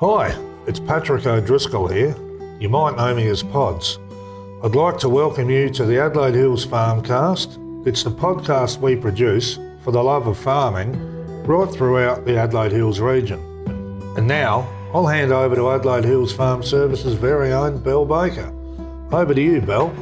Hi, it's Patrick O'Driscoll here. You might know me as Pods. I'd like to welcome you to the Adelaide Hills Farmcast. It's the podcast we produce for the love of farming right throughout the Adelaide Hills region. And now, I'll hand over to Adelaide Hills Farm Services' very own Belle Baker. Over to you, Belle.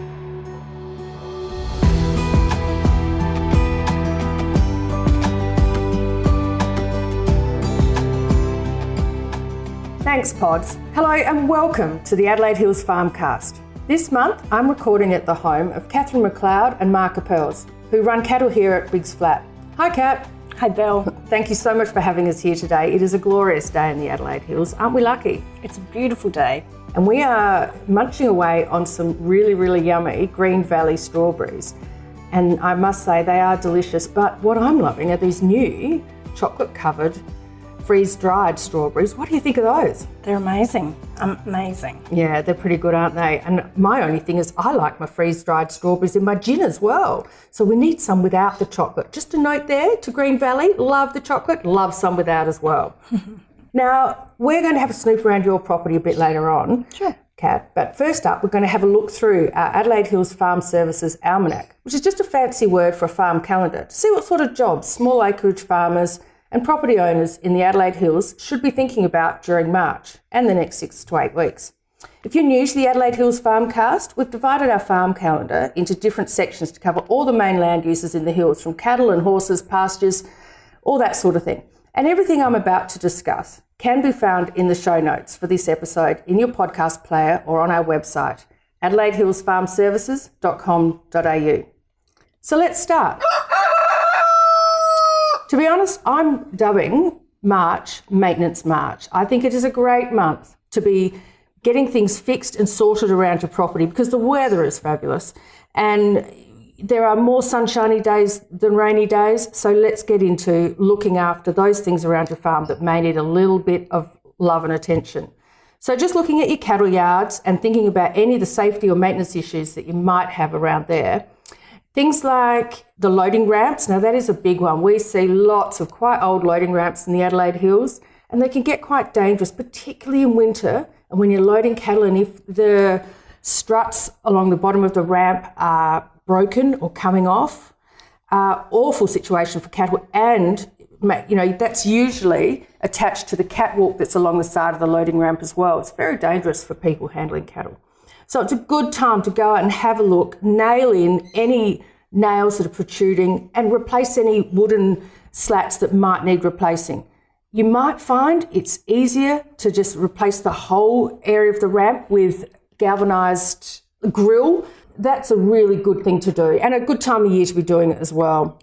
Thanks, Pods. Hello and welcome to the Adelaide Hills Farmcast. This month, I'm recording at the home of Catherine McLeod and Mark Appels, who run cattle here at Biggs Flat. Hi, Cat. Hi, Belle. Thank you so much for having us here today. It is a glorious day in the Adelaide Hills. Aren't we lucky? It's a beautiful day. And we are munching away on some really, really yummy Green Valley strawberries. And I must say they are delicious, but what I'm loving are these new chocolate-covered freeze-dried strawberries. What do you think of those? They're amazing. Amazing. Yeah, they're pretty good, aren't they? And my only thing is I like my freeze-dried strawberries in my gin as well. So we need some without the chocolate. Just a note there to Green Valley, love the chocolate, love some without as well. Now, we're going to have a snoop around your property a bit later on, Sure. Kat, but first up, we're going to have a look through our Adelaide Hills Farm Services Almanac, which is just a fancy word for a farm calendar, to see what sort of jobs small acreage farmers and property owners in the Adelaide Hills should be thinking about during March and the next 6 to 8 weeks. If you're new to the Adelaide Hills Farmcast, we've divided our farm calendar into different sections to cover all the main land uses in the hills, from cattle and horses, pastures, all that sort of thing. And everything I'm about to discuss can be found in the show notes for this episode in your podcast player or on our website, adelaidehillsfarmservices.com.au. So let's start. To be honest, I'm dubbing March Maintenance March. I think it is a great month to be getting things fixed and sorted around your property because the weather is fabulous and there are more sunshiny days than rainy days. So let's get into looking after those things around your farm that may need a little bit of love and attention. So just looking at your cattle yards and thinking about any of the safety or maintenance issues that you might have around there. Things like the loading ramps. Now that is a big one. We see lots of quite old loading ramps in the Adelaide Hills and they can get quite dangerous, particularly in winter and when you're loading cattle, and if the struts along the bottom of the ramp are broken or coming off, awful situation for cattle, and that's usually attached to the catwalk that's along the side of the loading ramp as well. It's very dangerous for people handling cattle. So it's a good time to go out and have a look, nail in any nails that are protruding and replace any wooden slats that might need replacing. You might find it's easier to just replace the whole area of the ramp with galvanised grill. That's a really good thing to do and a good time of year to be doing it as well.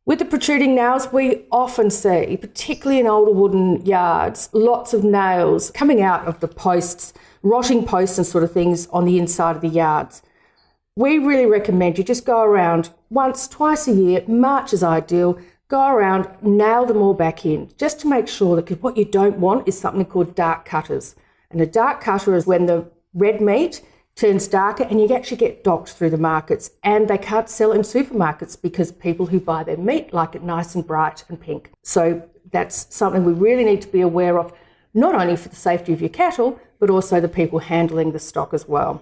With the protruding nails, we often see, particularly in older wooden yards, lots of nails coming out of the posts, rotting posts and sort of things on the inside of the yards. We really recommend you just go around once, twice a year. March is ideal. Go around, nail them all back in, just to make sure that, because what you don't want is something called dark cutters. And a dark cutter is when the red meat turns darker and you actually get docked through the markets, and they can't sell in supermarkets because people who buy their meat like it nice and bright and pink. So that's something we really need to be aware of, not only for the safety of your cattle, but also the people handling the stock as well.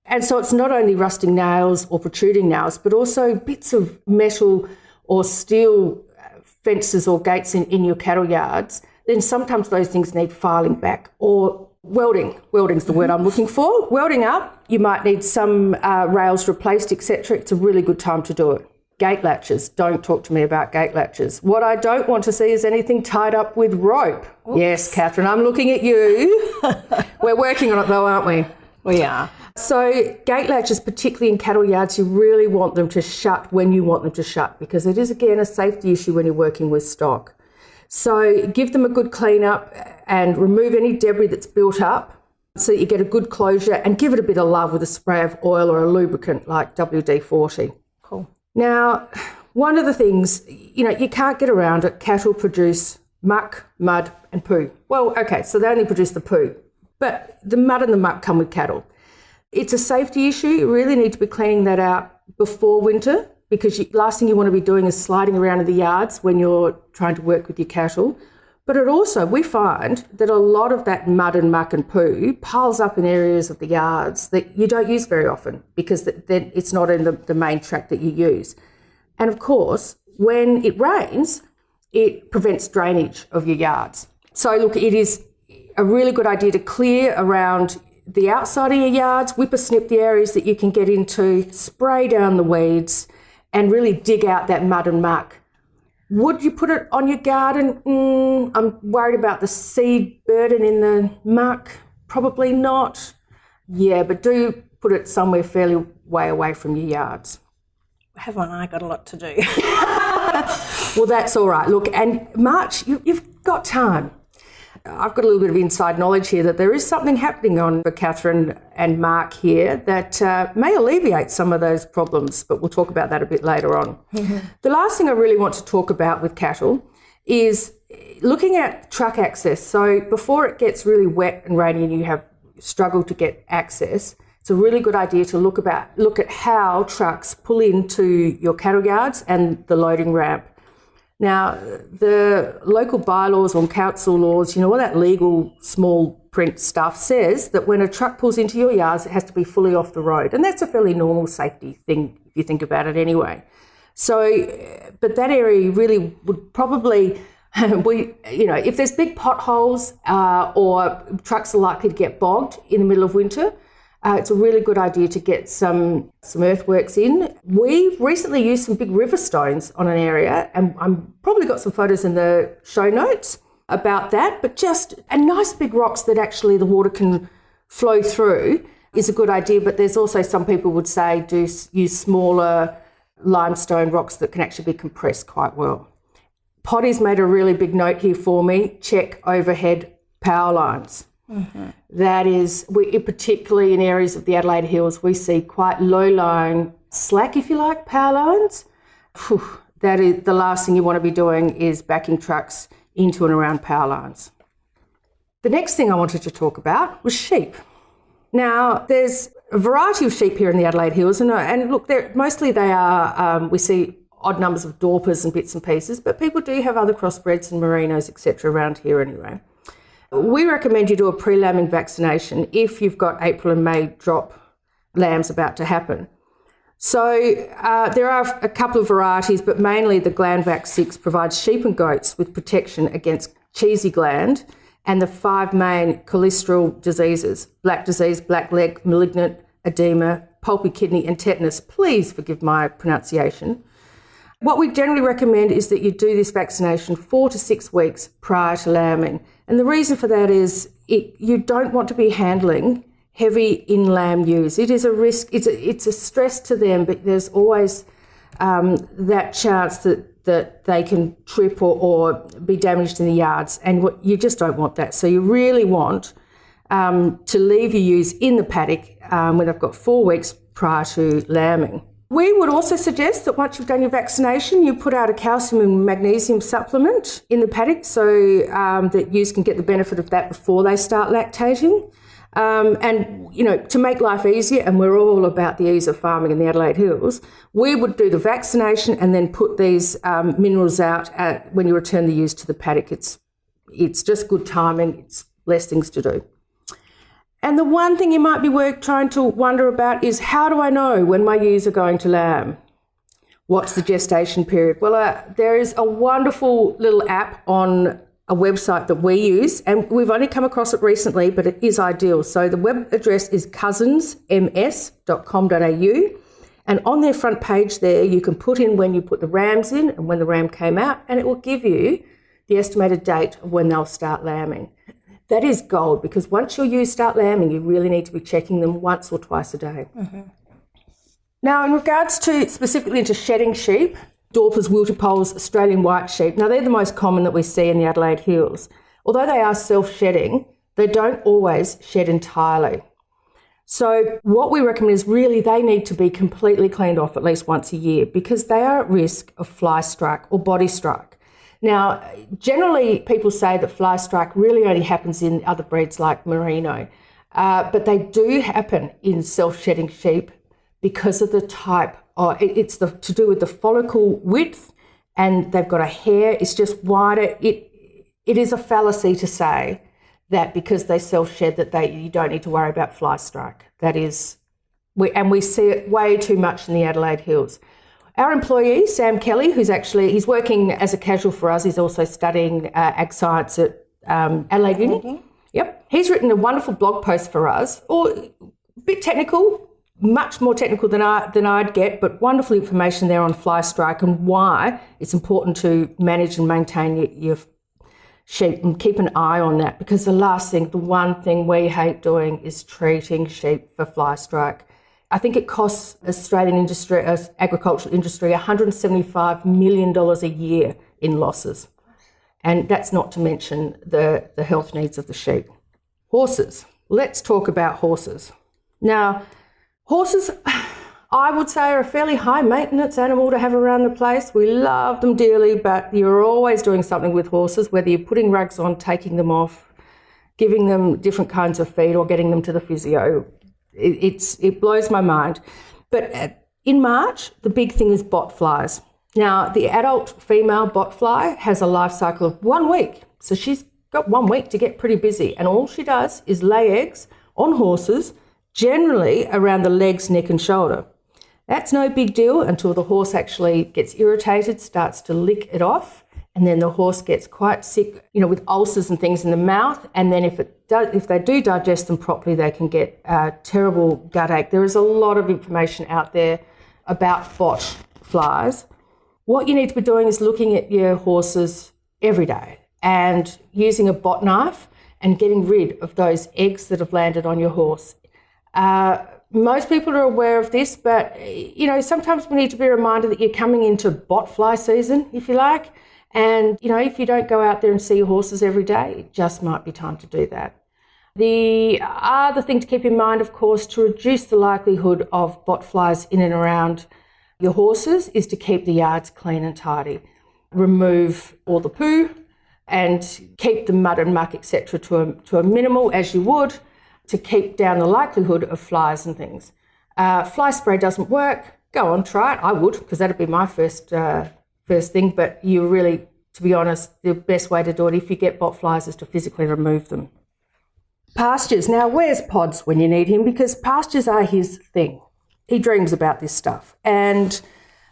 And so it's not only rusting nails or protruding nails, but also bits of metal or steel fences or gates in your cattle yards. Then sometimes those things need filing back or welding. Welding's the word I'm looking for. Welding up, you might need some rails replaced, etc. It's a really good time to do it. Gate latches. Don't talk to me about gate latches. What I don't want to see is anything tied up with rope. Oops. Yes, Catherine, I'm looking at you. We're working on it though, aren't we? We are. So gate latches, particularly in cattle yards, you really want them to shut when you want them to shut, because it is, again, a safety issue when you're working with stock. So give them a good clean up and remove any debris that's built up so that you get a good closure, and give it a bit of love with a spray of oil or a lubricant like WD-40. Cool. Now, one of the things, you can't get around it, cattle produce muck, mud and poo. Well, okay, so they only produce the poo, but the mud and the muck come with cattle. It's a safety issue. You really need to be cleaning that out before winter, because last thing you want to be doing is sliding around in the yards when you're trying to work with your cattle. But it also, we find that a lot of that mud and muck and poo piles up in areas of the yards that you don't use very often because then it's not in the main track that you use. And of course, when it rains, it prevents drainage of your yards. So look, it is a really good idea to clear around the outside of your yards, whippersnip the areas that you can get into, spray down the weeds, and really dig out that mud and muck. Would you put it on your garden? I'm worried about the seed burden in the muck. Probably not. Yeah, but do put it somewhere fairly way away from your yards. Haven't I got a lot to do? Well, that's all right. Look, and March, you've got time. I've got a little bit of inside knowledge here that there is something happening on for Catherine and Mark here that may alleviate some of those problems, but we'll talk about that a bit later on. Mm-hmm. The last thing I really want to talk about with cattle is looking at truck access. So before it gets really wet and rainy and you have struggled to get access, it's a really good idea to look at how trucks pull into your cattle yards and the loading ramp. Now, the local bylaws or council laws, all that legal small print stuff says that when a truck pulls into your yards, it has to be fully off the road. And that's a fairly normal safety thing if you think about it anyway. So, but that area really would probably, if there's big potholes or trucks are likely to get bogged in the middle of winter, it's a really good idea to get some earthworks in. We've recently used some big river stones on an area, and I'm probably got some photos in the show notes about that, but just a nice big rocks that actually the water can flow through is a good idea. But there's also some people would say do use smaller limestone rocks that can actually be compressed quite well. Potty's made a really big note here for me, check overhead power lines. Mm-hmm. That is, particularly in areas of the Adelaide Hills, we see quite low-lying, slack, if you like, power lines. That is the last thing you want to be doing is backing trucks into and around power lines. The next thing I wanted to talk about was sheep. Now, there's a variety of sheep here in the Adelaide Hills, and look, mostly they are, we see odd numbers of Dorpers and bits and pieces, but people do have other crossbreds and merinos, etc. around here anyway. We recommend you do a pre-lambing vaccination if you've got April and May drop lambs about to happen. So there are a couple of varieties, but mainly the Glandvax 6 provides sheep and goats with protection against cheesy gland and the 5 main cholesterol diseases: black disease, black leg, malignant, edema, pulpy kidney and tetanus. Please forgive my pronunciation. What we generally recommend is that you do this vaccination 4 to 6 weeks prior to lambing. And the reason for that is you don't want to be handling heavy in-lamb ewes. It is a risk, it's a stress to them, but there's always that chance that they can trip or be damaged in the yards. And you just don't want that. So you really want to leave your ewes in the paddock when they've got 4 weeks prior to lambing. We would also suggest that once you've done your vaccination, you put out a calcium and magnesium supplement in the paddock so that ewes can get the benefit of that before they start lactating. And, to make life easier, and we're all about the ease of farming in the Adelaide Hills, we would do the vaccination and then put these minerals out when you return the ewes to the paddock. It's just good timing. It's less things to do. And the one thing you might be trying to wonder about is, how do I know when my ewes are going to lamb? What's the gestation period? Well, there is a wonderful little app on a website that we use, and we've only come across it recently, but it is ideal. So the web address is cousinsms.com.au, and on their front page there, you can put in when you put the rams in and when the ram came out, and it will give you the estimated date of when they'll start lambing. That is gold, because once your ewes start lambing, you really need to be checking them once or twice a day. Mm-hmm. Now, in regards to specifically into shedding sheep, Dorpers, Wilterpoles, Australian white sheep, now they're the most common that we see in the Adelaide Hills. Although they are self-shedding, they don't always shed entirely. So what we recommend is really they need to be completely cleaned off at least once a year, because they are at risk of fly strike or body strike. Now, generally people say that fly strike really only happens in other breeds like merino, but they do happen in self-shedding sheep because of the type. It's to do with the follicle width, and they've got a hair, it's just wider. it is a fallacy to say that because they self-shed that you don't need to worry about fly strike. That is, we see it way too much in the Adelaide Hills. Our employee, Sam Kelly, he's working as a casual for us. He's also studying ag science at Adelaide Uni. Yep. He's written a wonderful blog post for us, a bit technical, much more technical than I'd get, but wonderful information there on fly strike and why it's important to manage and maintain your sheep and keep an eye on that, because the one thing we hate doing is treating sheep for fly strike. I think it costs Australian agricultural industry $175 million a year in losses. And that's not to mention the health needs of the sheep. Horses. Let's talk about horses. Now, horses, I would say, are a fairly high maintenance animal to have around the place. We love them dearly, but you're always doing something with horses, whether you're putting rugs on, taking them off, giving them different kinds of feed or getting them to the physio. It blows my mind. But in March, the big thing is bott flies. Now, the adult female bott fly has a life cycle of 1 week. So she's got 1 week to get pretty busy. And all she does is lay eggs on horses, generally around the legs, neck and shoulder. That's no big deal until the horse actually gets irritated, starts to lick it off, and then the horse gets quite sick, with ulcers and things in the mouth. And then if they do digest them properly, they can get terrible gut ache. There is a lot of information out there about bott flies. What you need to be doing is looking at your horses every day and using a bott knife and getting rid of those eggs that have landed on your horse. Most people are aware of this, but, sometimes we need to be reminded that you're coming into bott fly season, if you like. And, if you don't go out there and see your horses every day, it just might be time to do that. The other thing to keep in mind, of course, to reduce the likelihood of bott flies in and around your horses is to keep the yards clean and tidy. Remove all the poo and keep the mud and muck, etc., to a minimal, as you would, to keep down the likelihood of flies and things. Fly spray doesn't work. Go on, try it. I would, because that'd be my first thing. But you really, to be honest, the best way to do it if you get bott flies is to physically remove them. Pastures. Now, where's Pods when you need him? Because pastures are his thing. He dreams about this stuff. And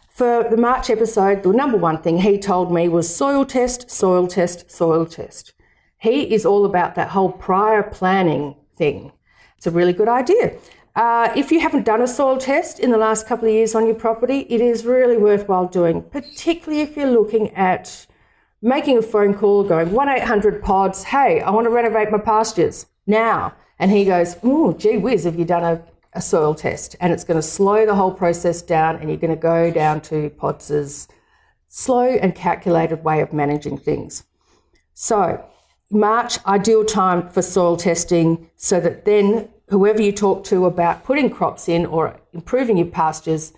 for the March episode, the number one thing he told me was soil test, soil test, soil test. He is all about that whole prior planning thing. It's a really good idea. If you haven't done a soil test in the last couple of years on your property, it is really worthwhile doing, particularly if you're looking at making a phone call, going 1-800-PODS, hey, I want to renovate my pastures now. And he goes, oh, gee whiz, have you done a soil test? And it's going to slow the whole process down, and you're going to go down to Pods's slow and calculated way of managing things. So March, ideal time for soil testing, so that then whoever you talk to about putting crops in or improving your pastures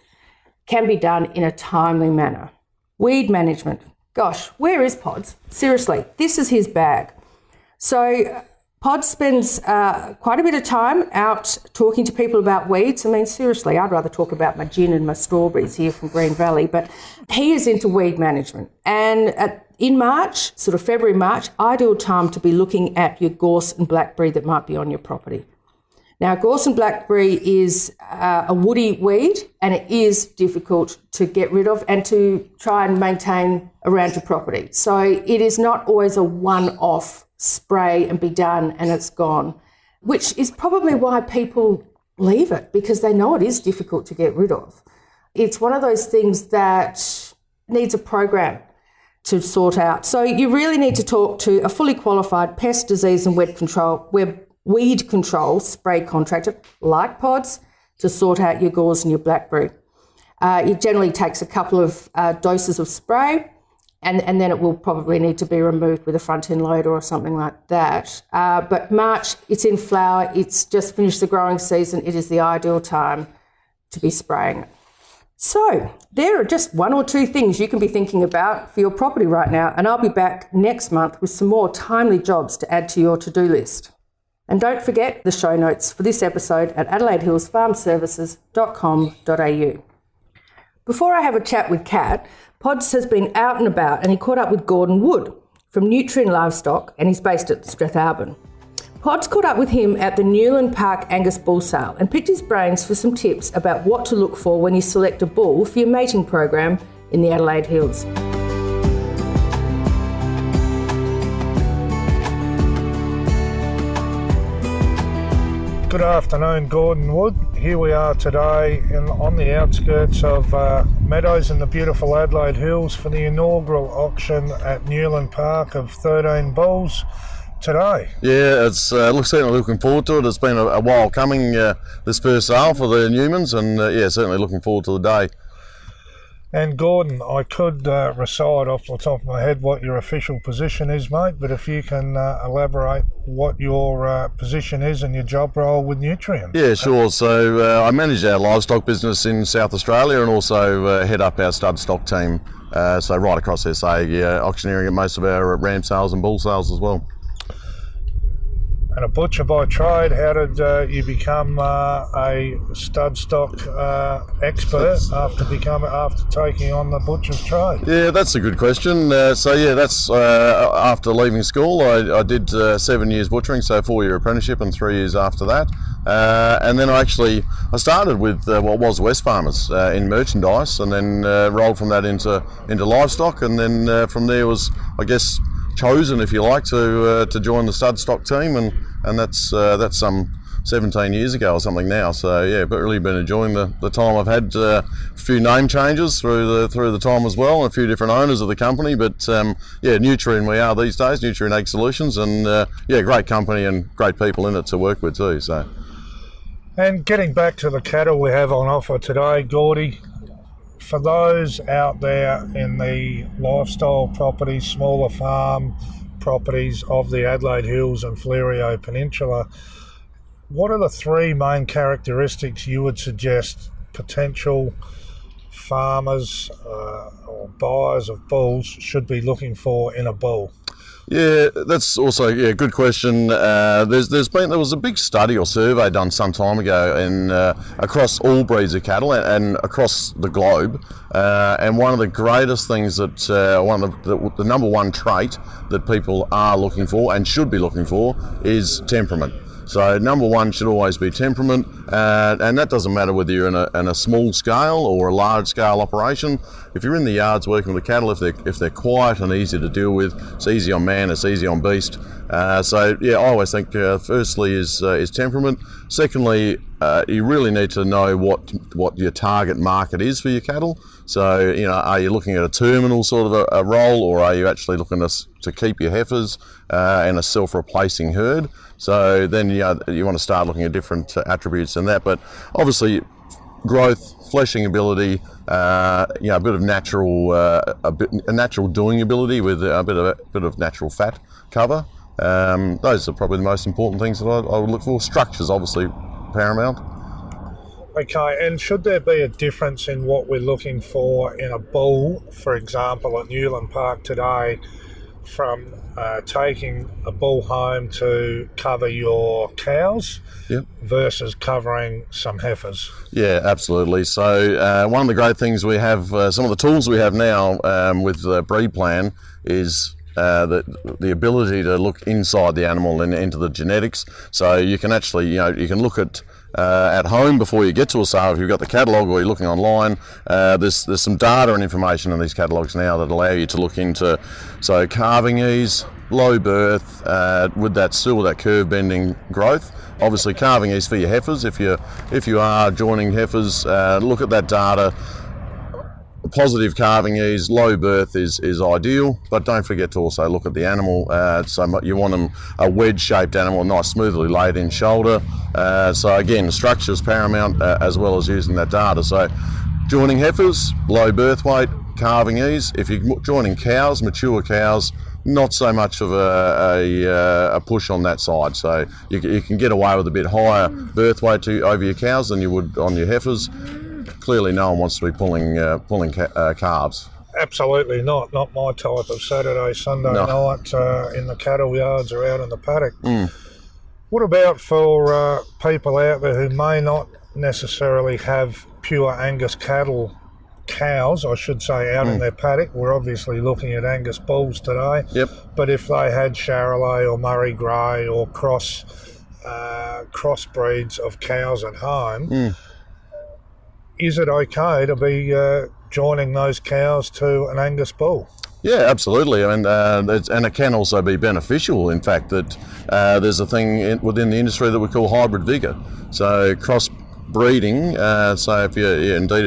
can be done in a timely manner. Weed management. Gosh, where is Pods? Seriously, this is his bag. So Pod spends quite a bit of time out talking to people about weeds. I mean, seriously, I'd rather talk about my gin and my strawberries here from Green Valley, but he is into weed management. And in March, sort of February, March, ideal time to be looking at your gorse and blackberry that might be on your property. Now, gorse and blackberry is a woody weed, and it is difficult to get rid of and to try and maintain around your property. So it is not always a one-off spray and be done and it's gone, which is probably why people leave it, because they know it is difficult to get rid of. It's one of those things that needs a program to sort out. So you really need to talk to a fully qualified pest, disease and weed control spray contractor like Pods to sort out your gorse and your blackberry. It generally takes a couple of doses of spray, and then it will probably need to be removed with a front-end loader or something like that. But March, it's in flower, it's just finished the growing season, it is the ideal time to be spraying it. So there are just one or two things you can be thinking about for your property right now, and I'll be back next month with some more timely jobs to add to your to-do list. And don't forget the show notes for this episode at AdelaideHillsFarmServices.com.au. Before I have a chat with Kat, Pods has been out and about, and he caught up with Gordon Wood from Nutrien Livestock, and he's based at Stratharban. Pod's caught up with him at the Newland Park Angus Bull Sale and picked his brains for some tips about what to look for when you select a bull for your mating program in the Adelaide Hills. Good afternoon, Gordon Wood. Here we are today on the outskirts of Meadows in the beautiful Adelaide Hills for the inaugural auction at Newland Park of 13 bulls today. Yeah, it's certainly looking forward to it. It's been a while coming, this first sale for the Newmans, and certainly looking forward to the day. And Gordon, I could recite off the top of my head what your official position is, mate, but if you can elaborate what your position is and your job role with Nutrien. Yeah, sure. So I manage our livestock business in South Australia and also head up our stud stock team. So right across SA, auctioneering at most of our ram sales and bull sales as well. And a butcher by trade, how did you become a stud stock expert after taking on the butcher's trade? Yeah, that's a good question. That's after leaving school. I did 7 years butchering, so 4-year apprenticeship and 3 years after that. And then I started with what was Wesfarmers in merchandise, and then rolled from that into livestock, and then from there was, I guess, chosen, if you like, to join the stud stock team, and that's some 17 years ago or something now. So yeah, but really been enjoying the time. I've had a few name changes through the time as well, and a few different owners of the company. But Nutrien we are these days, Nutrien Ag Solutions, and great company and great people in it to work with too. So. And getting back to the cattle we have on offer today, Gordy, for those out there in the lifestyle properties, smaller farm properties of the Adelaide Hills and Fleurieu Peninsula, what are the 3 main characteristics you would suggest potential farmers or buyers of bulls should be looking for in a bull? Yeah, that's also a good question. There was a big study or survey done some time ago across all breeds of cattle and across the globe. And one of the greatest things that the number one trait that people are looking for and should be looking for is temperament. So number one should always be temperament, and that doesn't matter whether you're in a small scale or a large scale operation. If you're in the yards working with the cattle, if they're quiet and easy to deal with, it's easy on man, it's easy on beast. I always think firstly is temperament. Secondly, you really need to know what your target market is for your cattle. So are you looking at a terminal sort of a role, or are you actually looking to keep your heifers in a self-replacing herd? So then you want to start looking at different attributes in that. But obviously, growth, fleshing ability, a bit of natural doing ability with a bit of natural fat cover. Those are probably the most important things that I would look for. Structure's obviously paramount. Okay, and should there be a difference in what we're looking for in a bull, for example, at Newland Park today, from taking a bull home to cover your cows versus covering some heifers? Yeah, absolutely. So one of the great things we have, some of the tools we have now with the breed plan is the ability to look inside the animal and into the genetics. So you can actually, you can look at home before you get to a sale. If you've got the catalogue or you're looking online, there's some data and information in these catalogues now that allow you to look into, so calving ease, low birth, with that curve bending growth. Obviously calving ease for your heifers. If you are joining heifers, look at that data. Positive calving ease, low birth is ideal, but don't forget to also look at the animal. So you want them a wedge-shaped animal, nice smoothly laid in shoulder. So again, structure is paramount as well as using that data. So joining heifers, low birth weight, calving ease. If you're joining cows, mature cows, not so much of a push on that side. So you can get away with a bit higher birth weight over your cows than you would on your heifers. Clearly no one wants to be pulling calves. Absolutely not my type of Saturday, Sunday night in the cattle yards or out in the paddock. What about for people out there who may not necessarily have pure Angus cattle cows, I should say, out in their paddock. We're obviously looking at Angus bulls today. Yep. But if they had Charolais or Murray Grey or crossbreeds of cows at home, is it okay to be joining those cows to an Angus bull? Yeah, absolutely. I mean, and it can also be beneficial. In fact, that there's a thing within the industry that we call hybrid vigour. So cross-breeding. So if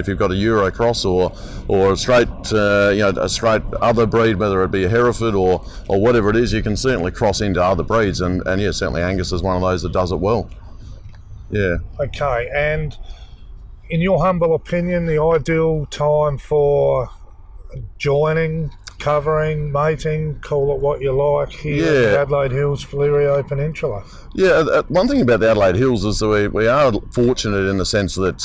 you've got a Euro cross or a straight a straight other breed, whether it be a Hereford or whatever it is, you can certainly cross into other breeds. And yeah, certainly Angus is one of those that does it well. Yeah. Okay, and in your humble opinion, the ideal time for joining, covering, mating, call it what you like, here in the Adelaide Hills Fleurieu Peninsula? Yeah, one thing about the Adelaide Hills is that we are fortunate in the sense that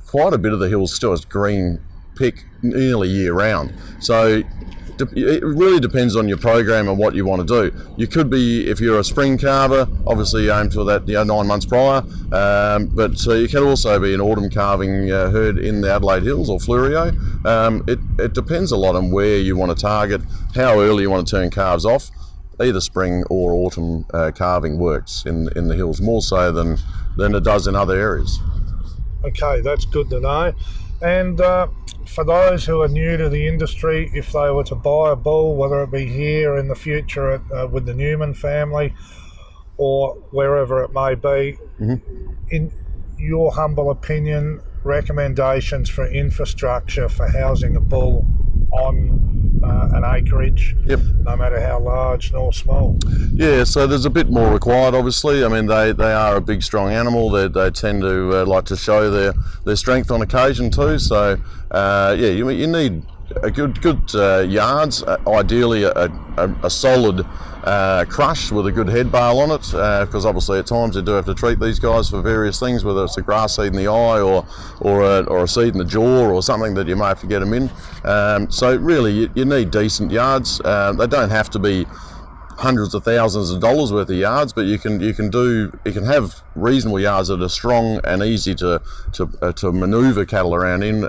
quite a bit of the hills still has green pick nearly year round. So it really depends on your program and what you want to do. You could be, if you're a spring carver, obviously you aim for that 9 months prior, but you can also be an autumn calving herd in the Adelaide Hills or Fleurieu. It depends a lot on where you want to target, how early you want to turn calves off. Either spring or autumn calving works in the hills more so than it does in other areas. Okay, that's good to know. And for those who are new to the industry, if they were to buy a bull, whether it be here in the future with the Newman family or wherever it may be, in your humble opinion, recommendations for infrastructure for housing a bull on an acreage, no matter how large nor small? Yeah, so there's a bit more required, obviously. I mean, they are a big, strong animal. They tend to like to show their strength on occasion too. So, you need a good yards, ideally a solid crush with a good head bale on it, because obviously at times you do have to treat these guys for various things, whether it's a grass seed in the eye or a seed in the jaw or something that you may have to get them in. So really you need decent yards. They don't have to be hundreds of thousands of dollars worth of yards, but you can have reasonable yards that are strong and easy to manoeuvre cattle around in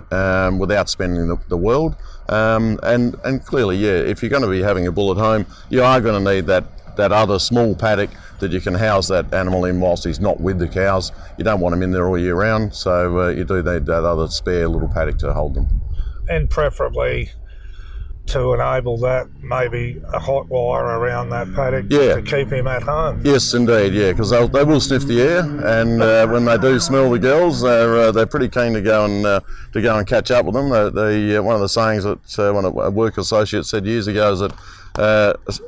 without spending the world. And clearly, if you're going to be having a bull at home, you are going to need that other small paddock that you can house that animal in whilst he's not with the cows. You don't want him in there all year round, so you do need that other spare little paddock to hold them. And preferably to enable that, maybe a hot wire around that paddock to keep him at home. Yes, indeed, because they will sniff the air, and when they do smell the girls, they're pretty keen to go and catch up with them. One of the sayings that one of a work associate said years ago is that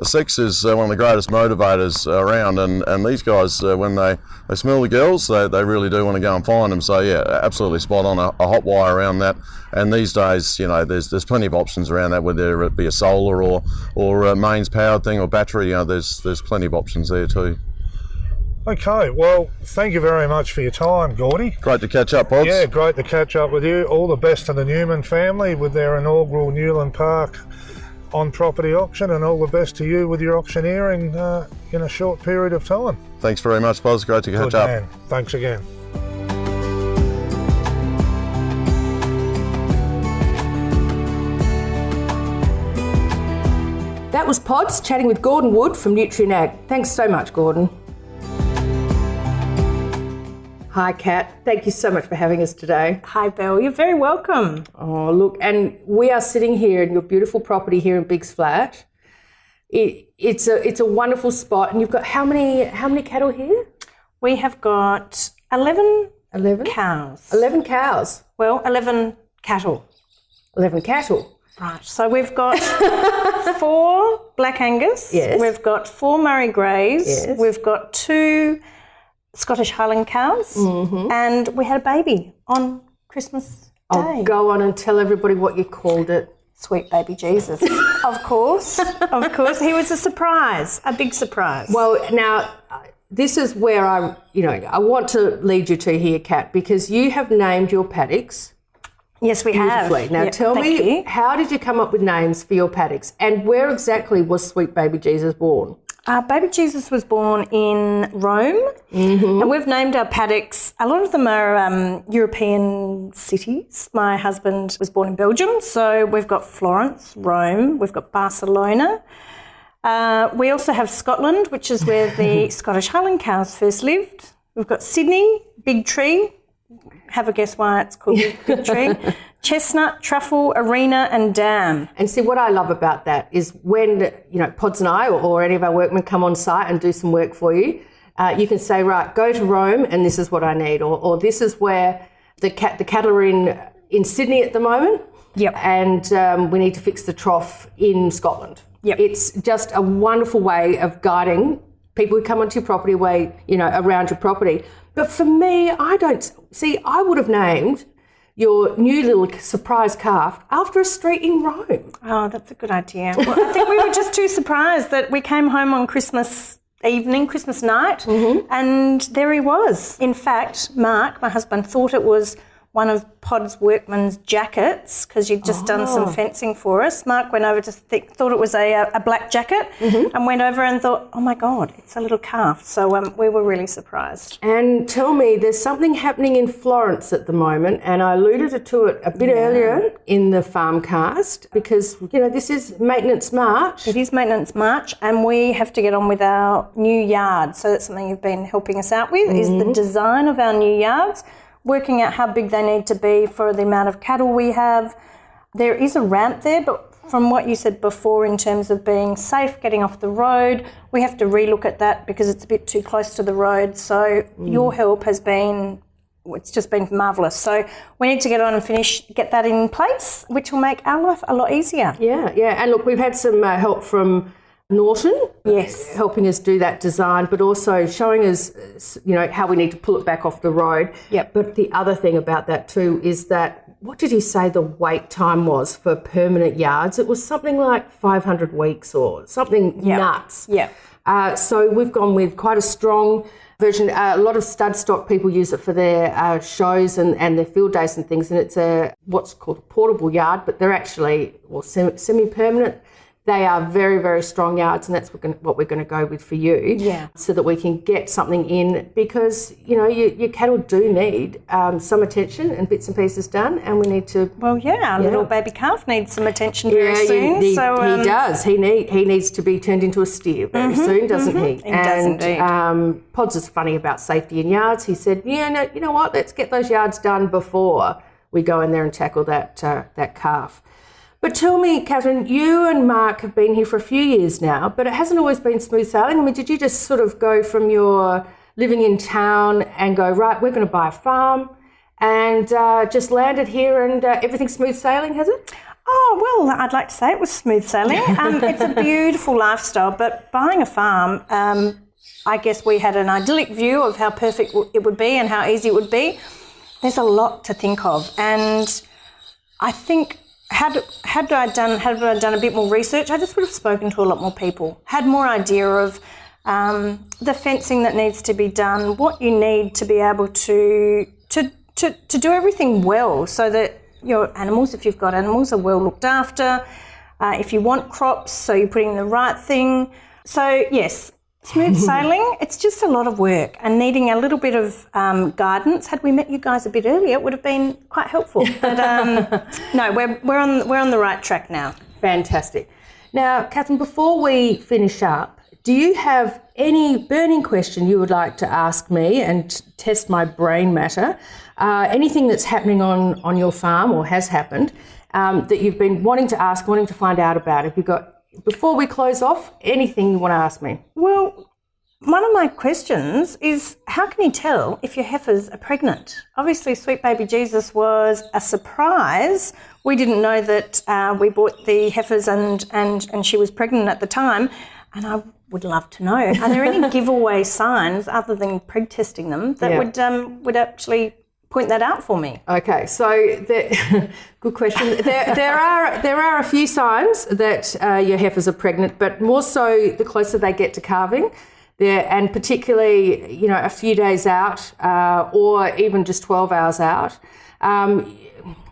sex is one of the greatest motivators around, and these guys, when they smell the girls, they really do want to go and find them. So absolutely spot on, a hot wire around that. And these days, there's plenty of options around that, whether it be a solar or a mains powered thing or battery. There's plenty of options there too. Okay, well, thank you very much for your time, Gordy. Great to catch up, Pods. Yeah, great to catch up with you. All the best to the Newman family with their inaugural Newland Park on-property auction, and all the best to you with your auctioneering in a short period of time. Thanks very much, Pods. Great to catch up. Man. Thanks again. That was Pods chatting with Gordon Wood from Nutrien Ag. Thanks so much, Gordon. Hi, Kat. Thank you so much for having us today. Hi, Belle. You're very welcome. Oh, look, and we are sitting here in your beautiful property here in Biggs Flat. It's a wonderful spot, and you've got how many cattle here? We have got 11 cows. 11 cows. Well, 11 cattle. 11 cattle. Right. So we've got 4 Black Angus. Yes. We've got 4 Murray Greys. Yes. We've got 2 Scottish Highland cows. Mm-hmm. And we had a baby on Christmas Day. Oh, go on and tell everybody what you called it. Sweet baby Jesus. Of course. Of course. He was a surprise, a big surprise. Well, now, this is where I want to lead you to here, Kat, because you have named your paddocks. Yes, we have. Now, tell me, how did you come up with names for your paddocks, and where exactly was Sweet Baby Jesus born? Baby Jesus was born in Rome, and we've named our paddocks. A lot of them are European cities. My husband was born in Belgium, so we've got Florence, Rome, we've got Barcelona. We also have Scotland, which is where the Scottish Highland cows first lived. We've got Sydney, Big Tree. Have a guess why it's called Big Tree. Chestnut, Truffle, Arena and Dam. And see, what I love about that is when, Pods and I or any of our workmen come on site and do some work for you, you can say, right, go to Rome and this is what I need. Or this is where the cattle are in Sydney at the moment. Yep. And we need to fix the trough in Scotland. Yep. It's just a wonderful way of guiding people who come onto your property around your property. But for me, I would have named your new little surprise calf after a street in Rome. Oh, that's a good idea. Well, I think we were just too surprised that we came home on Christmas evening, Christmas night, and there he was. In fact, Mark, my husband, thought it was one of Pod's workman's jackets because you'd just done some fencing for us. Mark went over to thought it was a black jacket and went over and thought, oh my God, it's a little calf. So we were really surprised. And tell me, there's something happening in Florence at the moment, and I alluded to it a bit earlier in the Farmcast because, this is Maintenance March. It is Maintenance March and we have to get on with our new yard. So that's something you've been helping us out with, is the design of our new yards, working out how big they need to be for the amount of cattle we have. There is a ramp there, but from what you said before in terms of being safe, getting off the road, we have to relook at that because it's a bit too close to the road. So your help has been, it's just been marvellous. So we need to get on and get that in place, which will make our life a lot easier. Yeah. And look, we've had some help from Norton, helping us do that design, but also showing us, how we need to pull it back off the road. Yep. But the other thing about that too is that, what did he say the wait time was for permanent yards? It was something like 500 weeks or something nuts. Yeah. So we've gone with quite a strong version. A lot of stud stock people use it for their shows and their field days and things, and it's what's called a portable yard, but they're actually semi-permanent. They are very, very strong yards, and that's what we're going to go with for you, so that we can get something in because, your cattle do need some attention and bits and pieces done, and we need to... Well, our little baby calf needs some attention very soon. He does. He needs to be turned into a steer very soon, doesn't he? He does indeed. Pods is funny about safety in yards. He said, you know what, let's get those yards done before we go in there and tackle that calf. But tell me, Catherine, you and Mark have been here for a few years now, but it hasn't always been smooth sailing. I mean, did you just sort of go from your living in town and go, right, we're going to buy a farm and just landed here and everything's smooth sailing, has it? Oh, well, I'd like to say it was smooth sailing. It's a beautiful lifestyle, but buying a farm, I guess we had an idyllic view of how perfect it would be and how easy it would be. There's a lot to think of, and I think... Had I done a bit more research, I just would have spoken to a lot more people, had more idea of the fencing that needs to be done, what you need to be able to do everything well so that your animals, if you've got animals, are well looked after. If you want crops, so you're putting the right thing. So, yes, smooth sailing, it's just a lot of work and needing a little bit of guidance. Had we met you guys a bit earlier, it would have been quite helpful. But no, we're on the right track now. Fantastic. Now, Catherine, before we finish up, do you have any burning question you would like to ask me and test my brain matter? Anything that's happening on your farm or has happened that you've been wanting to ask, wanting to find out about? Have you got... Before we close off, anything you want to ask me? Well, one of my questions is, how can you tell if your heifers are pregnant? Obviously, Sweet Baby Jesus was a surprise. We didn't know that we bought the heifers and she was pregnant at the time, and I would love to know. Are there any giveaway signs other than preg testing them that would actually point that out for me? Okay, so good question. There are a few signs that your heifers are pregnant, but more so the closer they get to calving, and particularly a few days out or even just 12 hours out.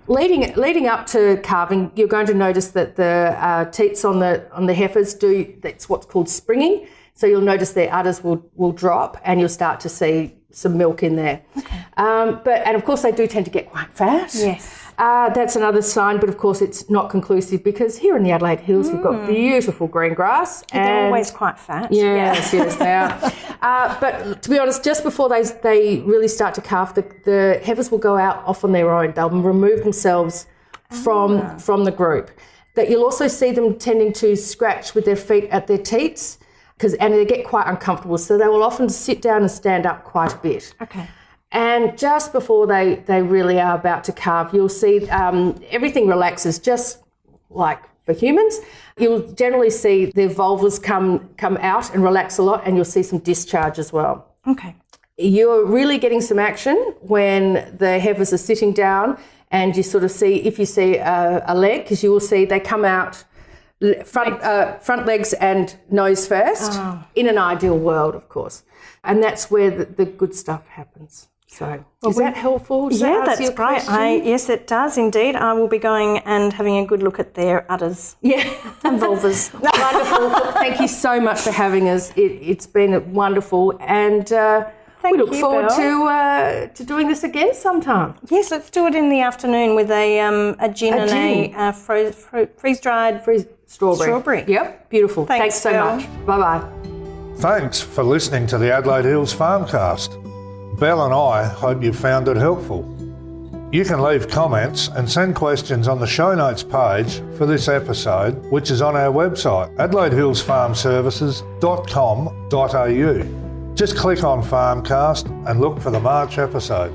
Leading up to calving, you're going to notice that the teats on the heifers that's what's called springing. So you'll notice their udders will drop and you'll start to see some milk in there. Okay. And of course they do tend to get quite fat. Yes. That's another sign, but of course it's not conclusive because here in the Adelaide Hills we've got beautiful green grass. They're always quite fat. Yes, yes, they are. But to be honest, just before they really start to calf, the heifers will go out off on their own. They'll remove themselves from the group. That you'll also see them tending to scratch with their feet at their teats and they get quite uncomfortable. So they will often sit down and stand up quite a bit. Okay. And just before they really are about to calve, you'll see everything relaxes, just like for humans. You'll generally see their vulvas come out and relax a lot, and you'll see some discharge as well. Okay. You're really getting some action when the heifers are sitting down, and you sort of see, if you see a leg, because you will see they come out front legs and nose first, in an ideal world, of course. And that's where the good stuff happens. So is that helpful? That's great. Yes, it does indeed. I will be going and having a good look at their udders. Yeah. And vulvas. Wonderful. Thank you so much for having us. It's been wonderful, and we look forward to doing this again sometime. Yes, let's do it in the afternoon with a gin and a freeze-dried strawberry. Yep, beautiful. Thanks so Belle. much. Bye-bye. Thanks for listening to the Adelaide Hills Farmcast. Belle and I hope you found it helpful. You can leave comments and send questions on the show notes page for this episode, which is on our website, adelaidehillsfarmservices.com.au. Just click on Farmcast and look for the March episode.